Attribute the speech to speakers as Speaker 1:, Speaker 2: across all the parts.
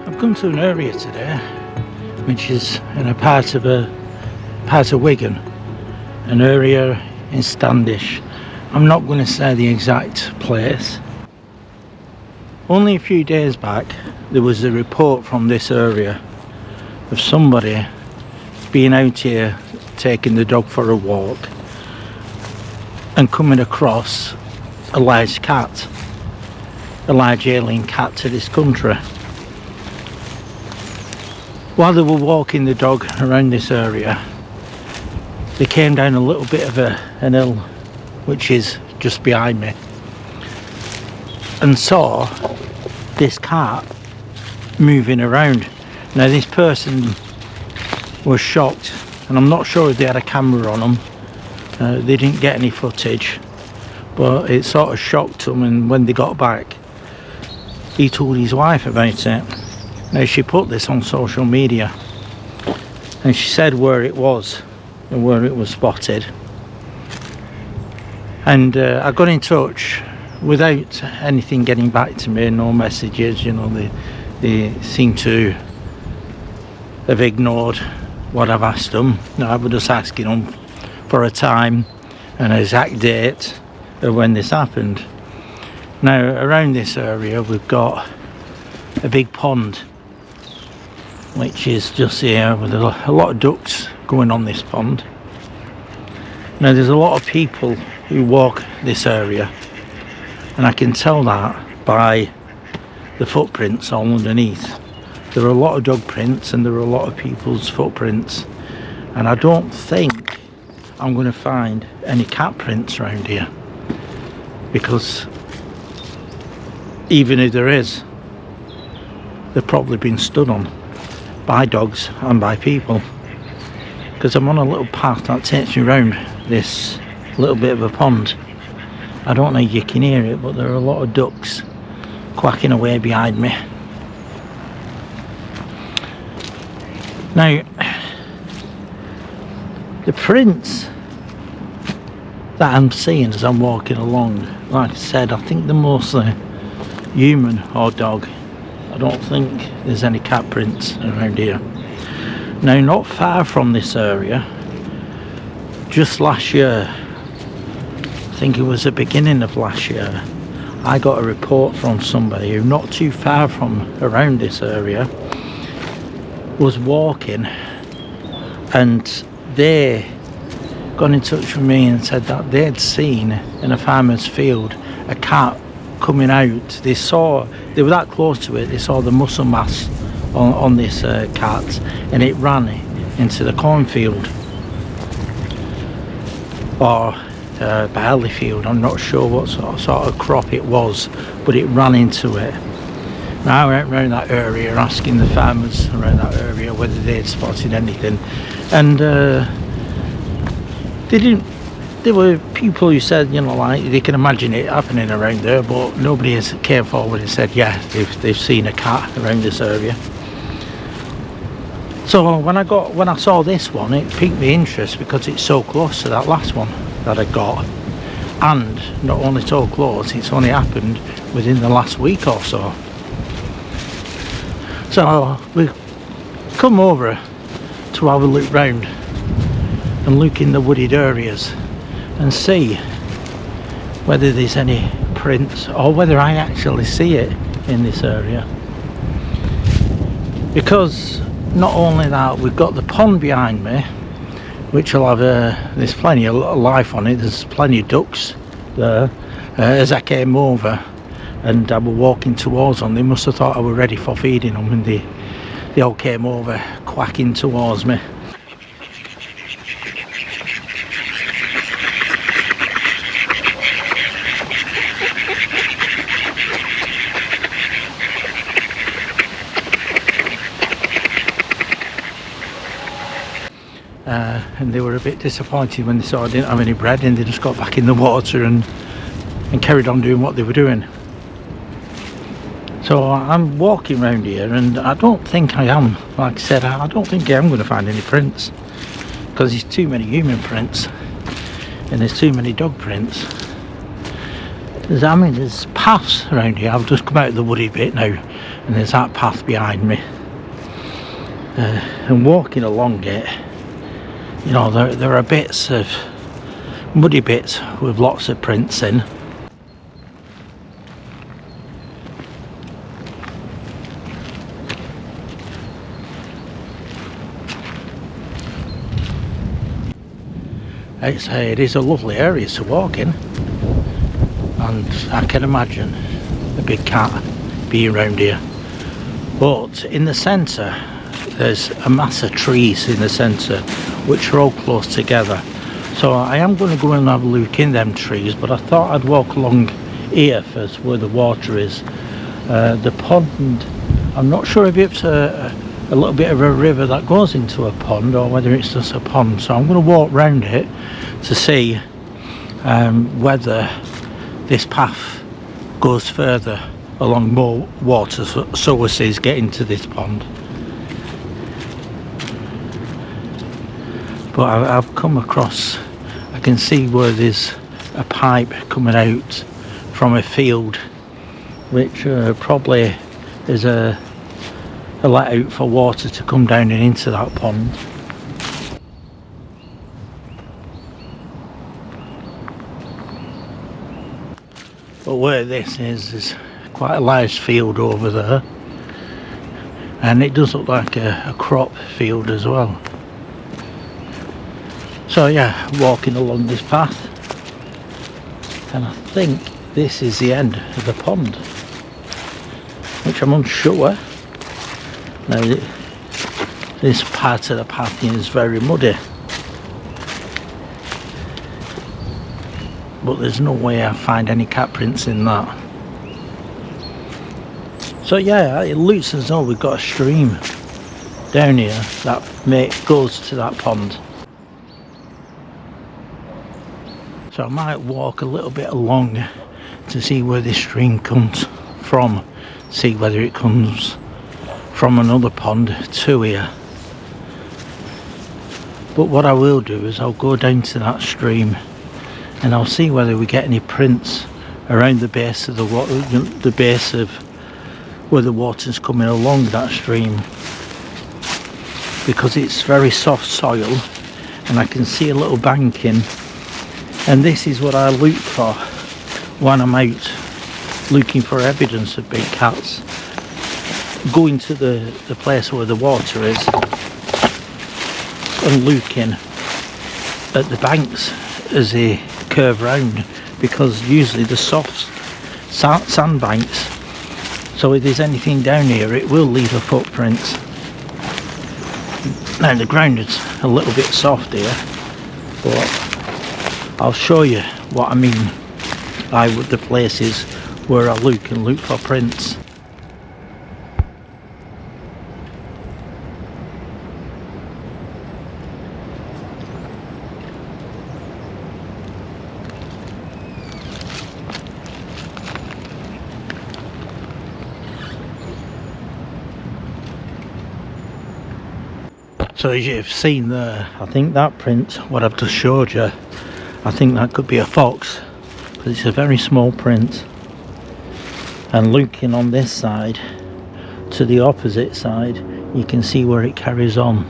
Speaker 1: I've come to an area today which is in a part of Wigan, an area in Standish. I'm not going to say the exact place. Only a few days back there was a report from this area of somebody being out here taking the dog for a walk and coming across a large cat, a large alien cat to this country. While they were walking the dog around this area, they came down a little bit of an hill which is just behind me and saw this cat moving around. Now this person was shocked, and I'm not sure if they had a camera on them. They didn't get any footage, but it sort of shocked them, and when they got back he told his wife about it. Now she put this on social media and she said where it was and where it was spotted, and I got in touch without anything getting back to me, no messages. You know, they seem to have ignored what I've asked them. No, I was just asking them for a time and an exact date of when this happened. Now around this area we've got a big pond which is just here with a lot of ducks going on this pond. Now there's a lot of people who walk this area, and I can tell that by the footprints all underneath. There are a lot of dog prints and there are a lot of people's footprints, and I don't think I'm going to find any cat prints around here, because even if there is, they've probably been stood on by dogs and by people, because I'm on a little path that takes me round this little bit of a pond. I don't know if you can hear it, but there are a lot of ducks quacking away behind me. Now the prints that I'm seeing as I'm walking along, like I said, I think they're mostly human or dog. I don't think there's any cat prints around here. Now not far from this area, just last year, I think it was the beginning of last year, I got a report from somebody who not too far from around this area was walking, and they got in touch with me and said that they'd seen in a farmer's field a cat coming out. They were that close to it, they saw the muscle mass on this cat, and it ran into the cornfield or barley field. I'm not sure what sort of crop it was, but it ran into it. Now I went around that area asking the farmers around that area whether they'd spotted anything, and they didn't. There were people who said, you know, like they can imagine it happening around there, but nobody has came forward and said, yeah, they've seen a cat around this area. So when I saw this one, it piqued my interest because it's so close to that last one that I got, and not only so close, it's only happened within the last week or so. So we come over to have a look round and look in the wooded areas and see whether there's any prints or whether I actually see it in this area. Because not only that, we've got the pond behind me, which will have there's plenty of life on it. There's plenty of ducks there. As I came over and I was walking towards them, they must have thought I was ready for feeding them, and they all came over quacking towards me. And they were a bit disappointed when they saw I didn't have any bread, and they just got back in the water and carried on doing what they were doing. So I'm walking around here, and I don't think I am, like I said, I don't think I am going to find any prints, because there's too many human prints and there's too many dog prints. there's paths around here. I've just come out of the woody bit now, and there's that path behind me. And walking along it, you know, there are bits of muddy bits with lots of prints in. It is a lovely area to walk in, and I can imagine a big cat being around here. But in the centre, there's a mass of trees in the centre which are all close together. So I am going to go and have a look in them trees, but I thought I'd walk along here first where the water is. The pond, I'm not sure if it's a little bit of a river that goes into a pond or whether it's just a pond, so I'm going to walk round it to see whether this path goes further along more water, so as to get into this pond. But I've come across, I can see where there's a pipe coming out from a field, which probably is a let out for water to come down and into that pond. But where this is quite a large field over there, and it does look like a crop field as well. So yeah, walking along this path, and I think this is the end of the pond, which I'm unsure. Now this part of the path is very muddy, but there's no way I find any cat prints in that. So yeah, it looks as though we've got a stream down here that goes to that pond. So I might walk a little bit along to see where this stream comes from, see whether it comes from another pond to here. But what I will do is I'll go down to that stream and I'll see whether we get any prints around the base of the water, the base of where the water's coming along that stream, because it's very soft soil and I can see a little banking, and this is what I look for when I'm out looking for evidence of big cats. Going to the place where the water is and looking at the banks as they curve round, because usually the soft sand banks, so if there's anything down here it will leave a footprint. Now the ground is a little bit soft here, but I'll show you what I mean by the places where I look for prints. So as you've seen there, I think that print, what I've just showed you, I think that could be a fox, because it's a very small print. And looking on this side to the opposite side, you can see where it carries on.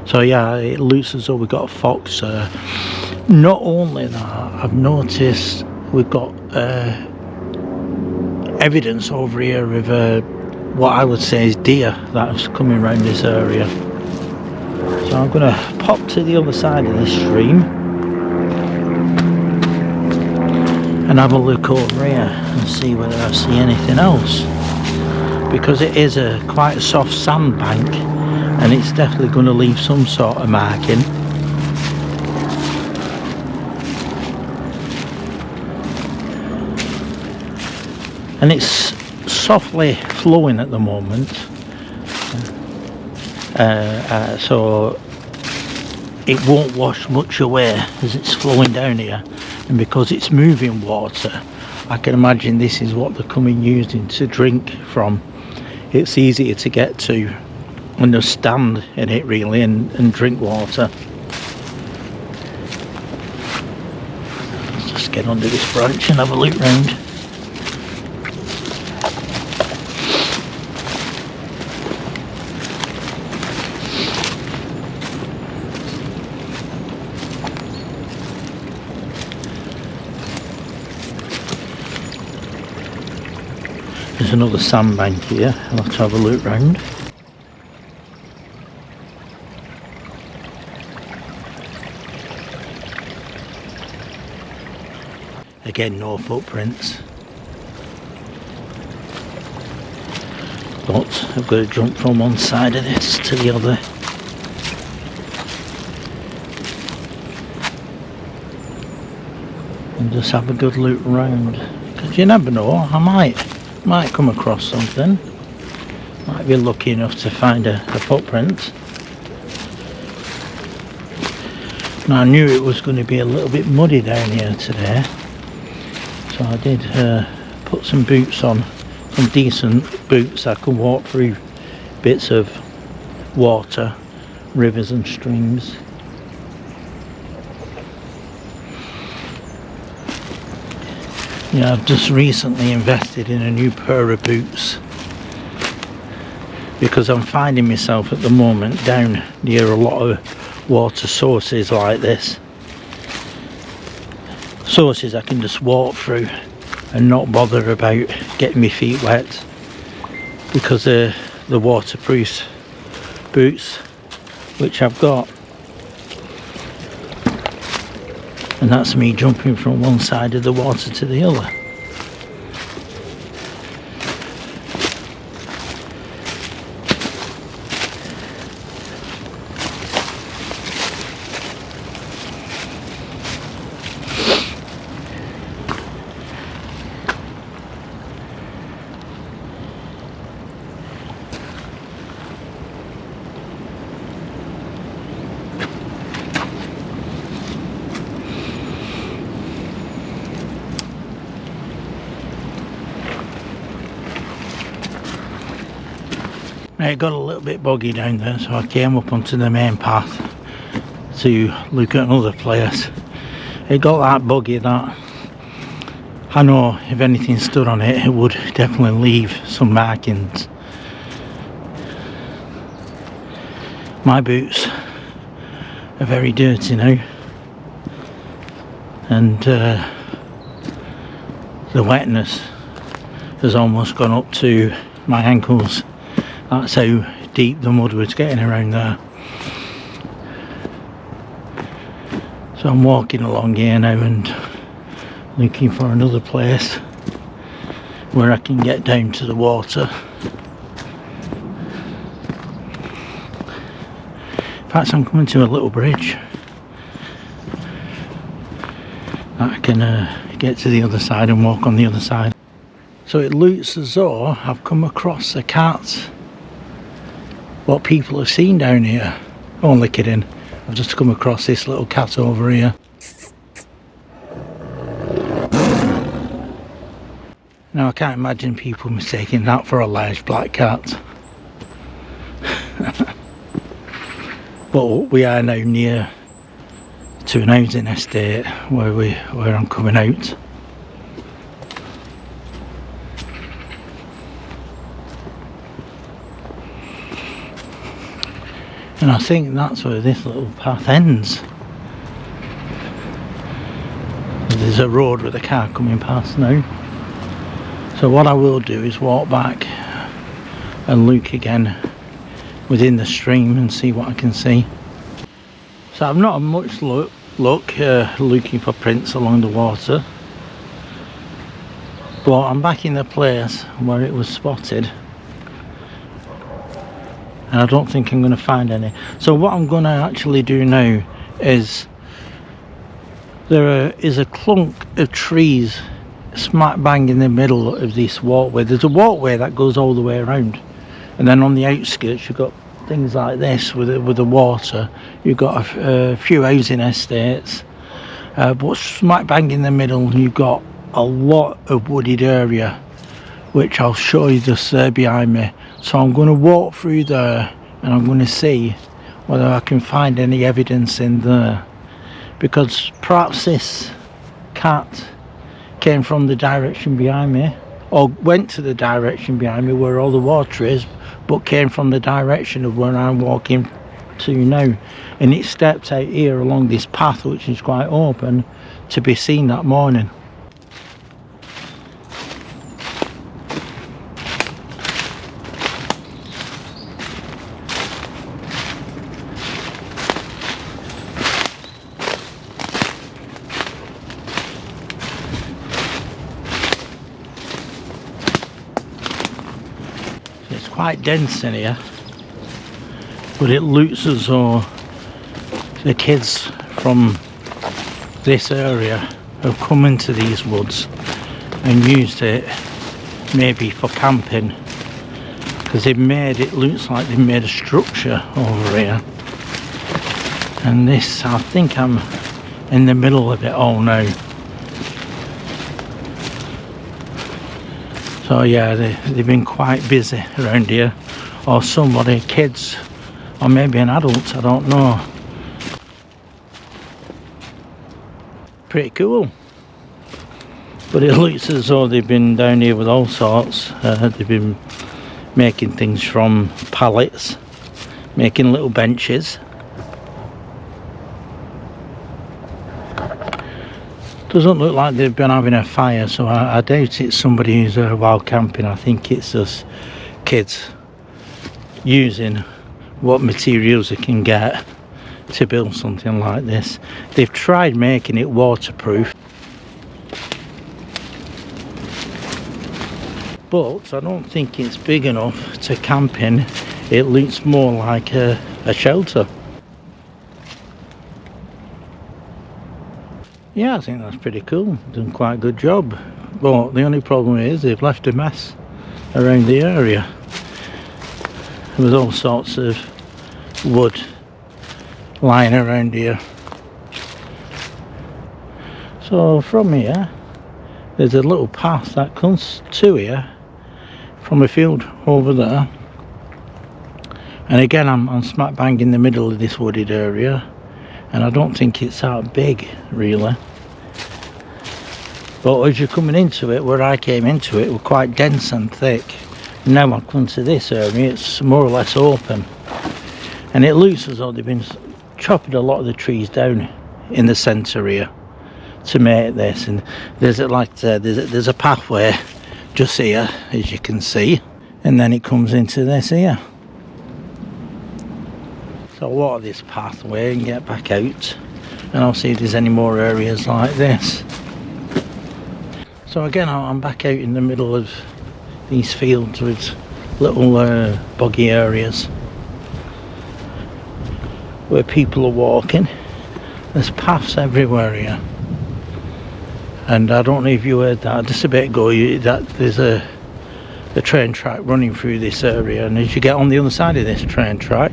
Speaker 1: So yeah, it looks as though we've got a fox. Not only that, I've noticed we've got evidence over here of what I would say is deer that's coming around this area. So I'm going to pop to the other side of this stream and have a look over here and see whether I see anything else, because it is quite a soft sand bank and it's definitely going to leave some sort of marking. And it's softly flowing at the moment. So it won't wash much away as it's flowing down here, and because it's moving water, I can imagine this is what they're coming using to drink from. It's easier to get to and just stand in it really and drink water. Let's just get under this branch and have a look round. There's another sandbank here, I'll have to have a look round. Again, no footprints. But I've got to jump from one side of this to the other. And just have a good look round. Because you never know, I might come across something. Might be lucky enough to find a footprint. Now I knew it was going to be a little bit muddy down here today, so I did put some boots on, some decent boots. I can walk through bits of water, rivers and streams. Yeah, I've just recently invested in a new pair of boots because I'm finding myself at the moment down near a lot of water sources like this. Sources I can just walk through and not bother about getting my feet wet because of the waterproof boots which I've got. And that's me jumping from one side of the water to the other. Now it got a little bit boggy down there, so I came up onto the main path to look at another place. It got that boggy that I know if anything stood on it, it would definitely leave some markings. My boots are very dirty now, and the wetness has almost gone up to my ankles. That's how deep the mud was getting around there. So I'm walking along here now and looking for another place where I can get down to the water. In fact, I'm coming to a little bridge that I can get to the other side and walk on the other side. So it looks as though I've come across a cat. What people have seen down here. Only kidding. I've just come across this little cat over here. Now I can't imagine people mistaking that for a large black cat. But we are now near to an housing estate where I'm coming out. And I think that's where this little path ends. There's a road with a car coming past now. So what I will do is walk back and look again within the stream and see what I can see. So I've not had much luck looking for prints along the water. But I'm back in the place where it was spotted. And I don't think I'm going to find any. So what I'm going to actually do now is there is a clunk of trees smack bang in the middle of this walkway. There's a walkway that goes all the way around, and then on the outskirts you've got things like this with the water. You've got a few housing estates, but smack bang in the middle you've got a lot of wooded area, which I'll show you just there behind me. So I'm going to walk through there and I'm going to see whether I can find any evidence in there, because perhaps this cat came from the direction behind me, or went to the direction behind me where all the water is, but came from the direction of where I'm walking to now, and it stepped out here along this path which is quite open to be seen that morning. It's quite dense in here, but it looks as though the kids from this area have come into these woods and used it maybe for camping, because they've made it looks like they've made a structure over here. And this, I think I'm in the middle of it all now. So yeah, they've been quite busy around here, or somebody, kids, or maybe an adult, I don't know. Pretty cool. But it looks as though they've been down here with all sorts. They've been making things from pallets, making little benches. Doesn't look like they've been having a fire, so I doubt it's somebody who's wild camping. I think it's just kids using what materials they can get to build something like this. They've tried making it waterproof, but I don't think it's big enough to camp in. It looks more like a shelter. Yeah, I think that's pretty cool. Done quite a good job. But the only problem is they've left a mess around the area. There was all sorts of wood lying around here. So from here, there's a little path that comes to here from a field over there. And again, I'm smack bang in the middle of this wooded area. And I don't think it's that big, really. But as you're coming into it, where I came into it, were quite dense and thick. Now I've come to this area, it's more or less open. And it looks as though they've been chopping a lot of the trees down in the centre here to make this. And there's a pathway just here, as you can see. And then it comes into this here. So I'll water this pathway and get back out, and I'll see if there's any more areas like this. So again, I'm back out in the middle of these fields with little boggy areas where people are walking. There's paths everywhere here, and I don't know if you heard that just a bit ago, that there's a train track running through this area, and as you get on the other side of this train track,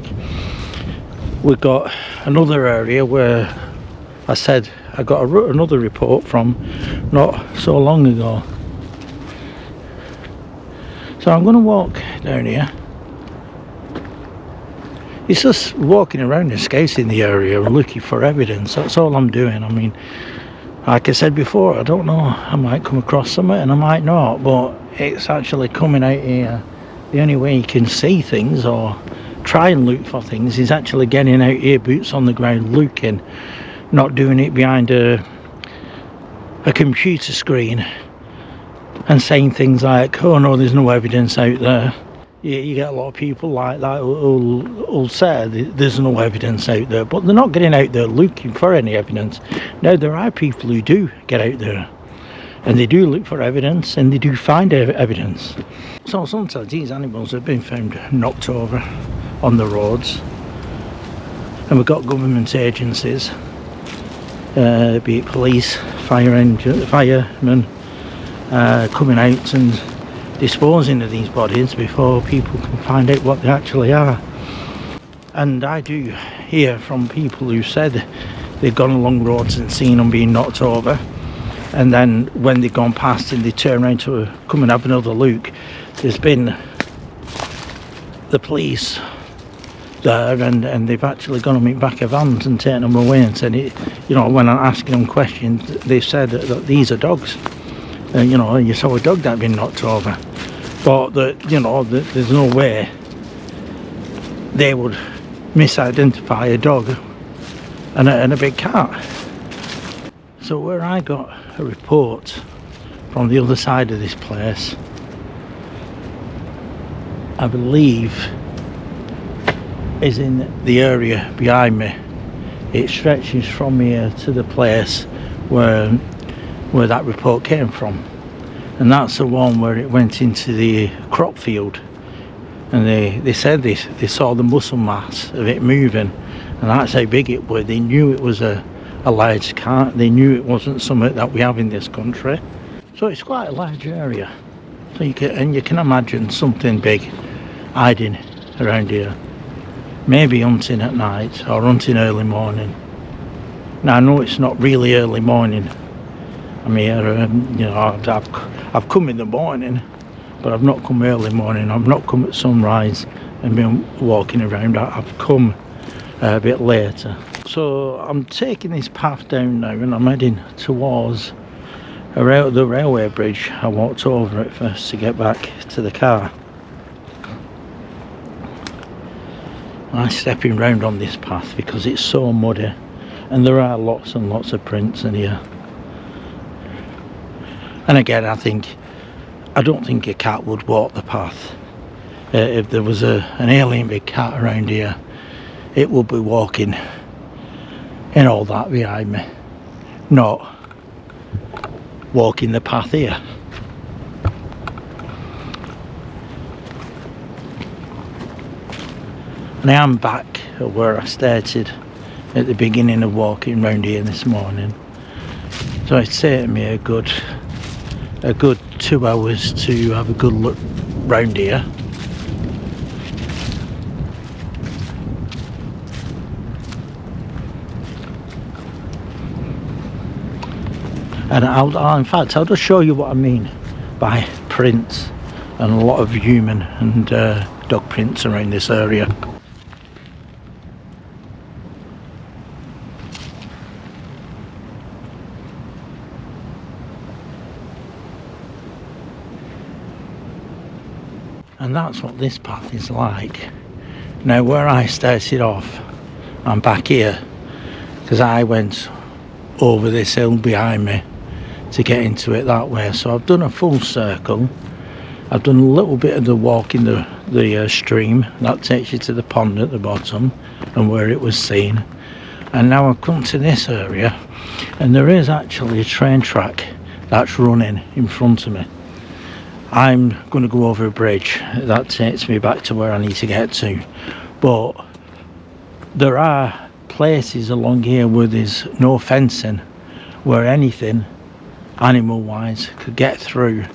Speaker 1: we've got another area where I said I got another report from not so long ago. So I'm going to walk down here. It's just walking around and scouting the area and looking for evidence. That's all I'm doing. I mean, like I said before, I don't know, I might come across something and I might not, but it's actually coming out here. The only way you can see things or try and look for things is actually getting out here, boots on the ground, looking, not doing it behind a computer screen and saying things like, oh no, there's no evidence out there. You get a lot of people like that who'll say there's no evidence out there, but they're not getting out there looking for any evidence. Now there are people who do get out there and they do look for evidence and they do find evidence. So sometimes these animals have been found knocked over on the roads, and we've got government agencies, be it police, firemen, coming out and disposing of these bodies before people can find out what they actually are. And I do hear from people who said they've gone along roads and seen them being knocked over, and then when they've gone past and they turn around to come and have another look, there's been the police there, and they've actually gone on in back of vans and taken them away and said, when I'm asking them questions, they said that these are dogs. You saw a dog that had been knocked over, but there's no way they would misidentify a dog and a big cat. So where I got a report from the other side of this place, I believe, is in the area behind me. It stretches from here to the place where that report came from, and that's the one where it went into the crop field, and they said they saw the muscle mass of it moving, and that's how big it was. They knew it was a large cat. They knew it wasn't something that we have in this country, so it's quite a large area. So you can imagine something big hiding around here, maybe hunting at night or hunting early morning. Now I know it's not really early morning. I'm here, I've come in the morning, but I've not come early morning. I've not come at sunrise and been walking around. I've come a bit later. So I'm taking this path down now, and I'm heading towards the railway bridge. I walked over it first to get back to the car. I'm stepping round on this path because it's so muddy, and there are lots and lots of prints in here. And again, I don't think a cat would walk the path. If there was an alien big cat around here, it would be walking in all that behind me, not walking the path here. And I am back at where I started at the beginning of walking round here this morning. So it's taken me a good 2 hours to have a good look round here. And in fact, I'll just show you what I mean by prints, and a lot of human and dog prints around this area. And that's what this path is like. Now where I started off, I'm back here because I went over this hill behind me to get into it that way. So I've done a full circle. I've done a little bit of the walk in the stream that takes you to the pond at the bottom and where it was seen, and now I've come to this area, and there is actually a train track that's running in front of me. I'm going to go over a bridge that takes me back to where I need to get to, but there are places along here where there's no fencing, where anything animal wise could get through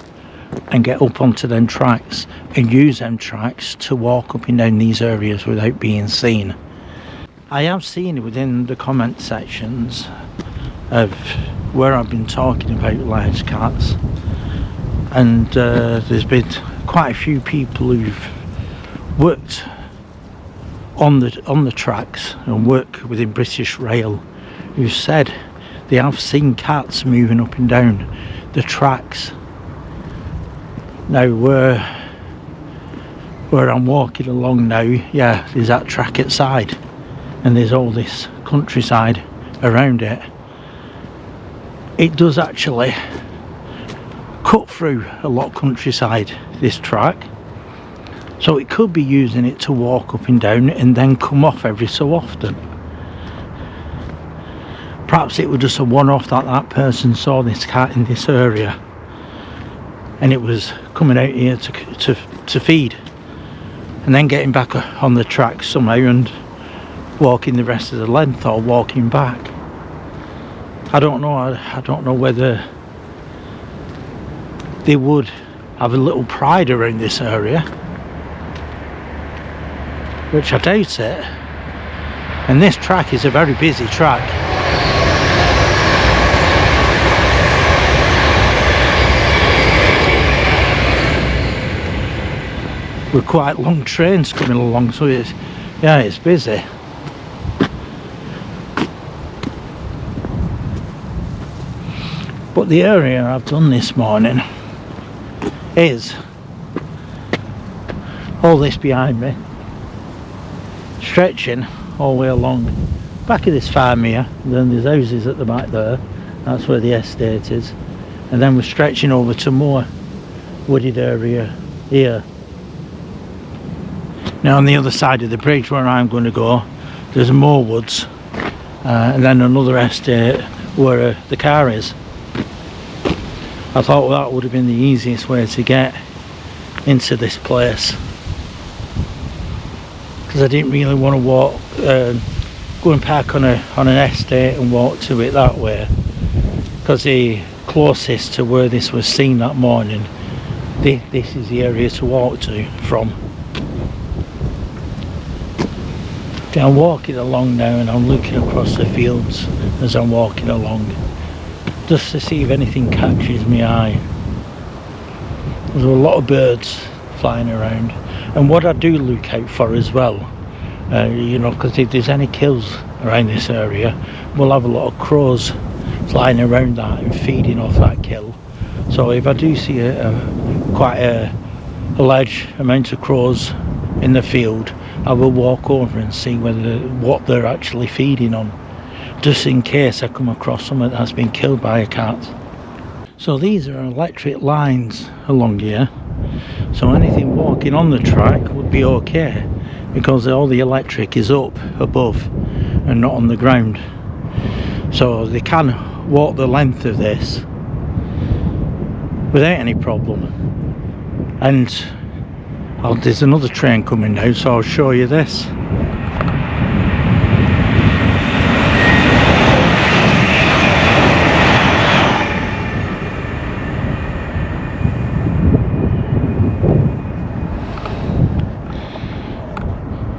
Speaker 1: and get up onto them tracks and use them tracks to walk up and down these areas without being seen. I have seen within the comment sections of where I've been talking about large cats, and there's been quite a few people who've worked on the tracks and work within British Rail who said they have seen cats moving up and down the tracks. Now where I'm walking along now, yeah, there's that track outside, and there's all this countryside around it. It does actually cut through a lot of countryside, this track, so it could be using it to walk up and down and then come off every so often. Perhaps it was just a one-off that person saw this cat in this area and it was coming out here to feed, and then getting back on the track somehow and walking the rest of the length or walking back. I don't know. I don't know whether they would have a little pride around this area, which I doubt it. And this track is a very busy track. With quite long trains coming along, so it's Yeah, it's busy. But the area I've done this morning is all this behind me, stretching all the way along back of this farm here. Then there's houses at the back there, that's where the estate is, and then we're stretching over to more wooded area here. Now on the other side of the bridge where I'm going to go, there's more woods, and then another estate where the car is. I thought that would have been the easiest way to get into this place, because I didn't really want to walk, go and park on an estate and walk to it that way, because the closest to where this was seen that morning, this is the area to walk to from. I'm walking along now and I'm looking across the fields as I'm walking along, just to see if anything catches my eye. There's a lot of birds flying around, and what I do look out for as well, you know, because if there's any kills around this area, we'll have a lot of crows flying around that and feeding off that kill. So if I do see quite a large amount of crows in the field, I will walk over and see what they're actually feeding on, just in case I come across something that's been killed by a cat. So these are electric lines along here, so anything walking on the track would be okay, because all the electric is up above and not on the ground, so they can walk the length of this without any problem. And there's another train coming now, so I'll show you this.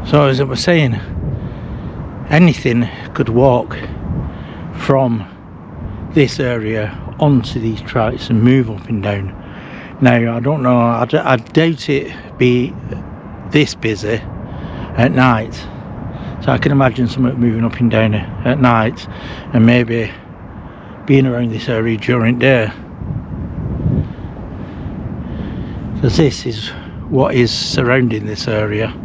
Speaker 1: So as I was saying, anything could walk from this area onto these tracks and move up and down. Now I don't know, I doubt it be this busy at night, so I can imagine something moving up and down at night and maybe being around this area during day, because this is what is surrounding this area.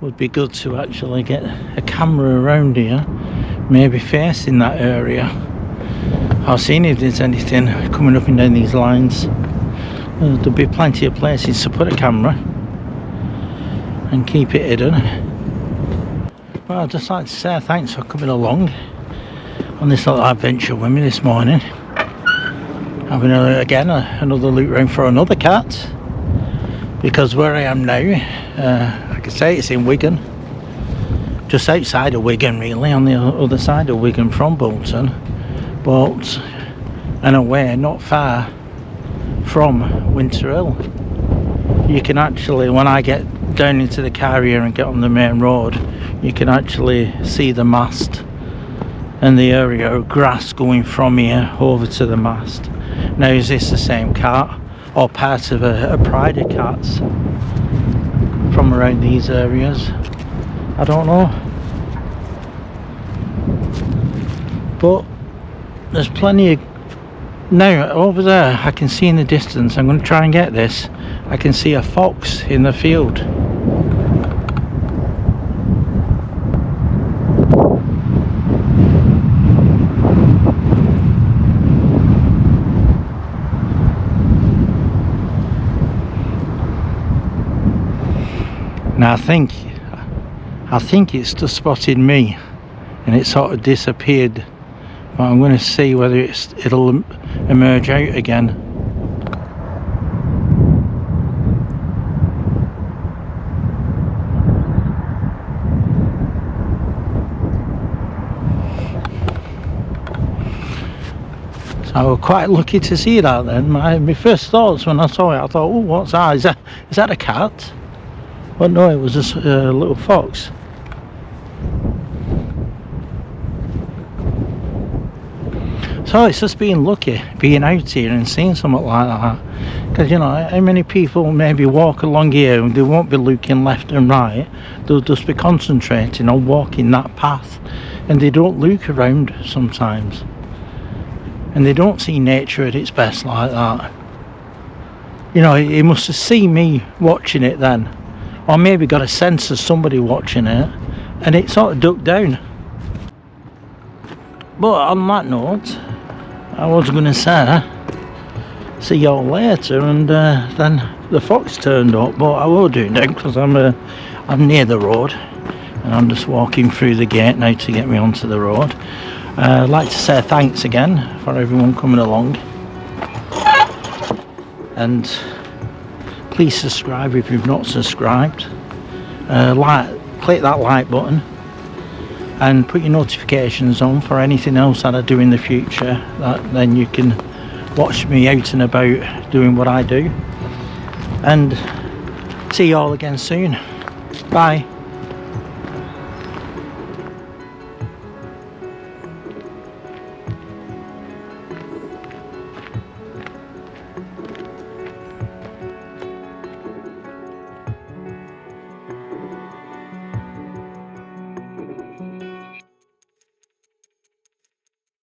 Speaker 1: Would be good to actually get a camera around here, maybe facing that area. I'll see if there's anything coming up and down these lines. There'll be plenty of places to put a camera and keep it hidden. Well, I'd just like to say thanks for coming along on this little adventure with me this morning. Having another look round for another cat, because where I am now, like I say, it's in Wigan, just outside of Wigan really, on the other side of Wigan from Bolton, but in a way not far from Winter Hill. You can actually, when I get down into the car here and get on the main road, you can actually see the mast and the area of grass going from here over to the mast. Now, is this the same cat or part of a pride of cats from around these areas? I don't know, but there's plenty of... Now over there I can see in the distance, I'm going to try and get this, I can see a fox in the field. Now I think it's just spotted me and it sort of disappeared, but I'm going to see whether it'll emerge out again. So I was quite lucky to see that then. My first thoughts when I saw it, I thought, oh, what's that? Is that a cat? But no, it was just a little fox. So it's just being lucky, being out here and seeing something like that. Because, you know, how many people maybe walk along here and they won't be looking left and right. They'll just be concentrating on walking that path. And they don't look around sometimes. And they don't see nature at its best like that. You know, he must have seen me watching it then. Or maybe got a sense of somebody watching it. And it sort of ducked down. But on that note, I was going to say, see you all later, and then the fox turned up, but I will do now because I'm near the road, and I'm just walking through the gate now to get me onto the road. I'd like to say thanks again for everyone coming along, and please subscribe if you've not subscribed. Click that like button. And put your notifications on for anything else that I do in the future, that then you can watch me out and about doing what I do. And see you all again soon. Bye.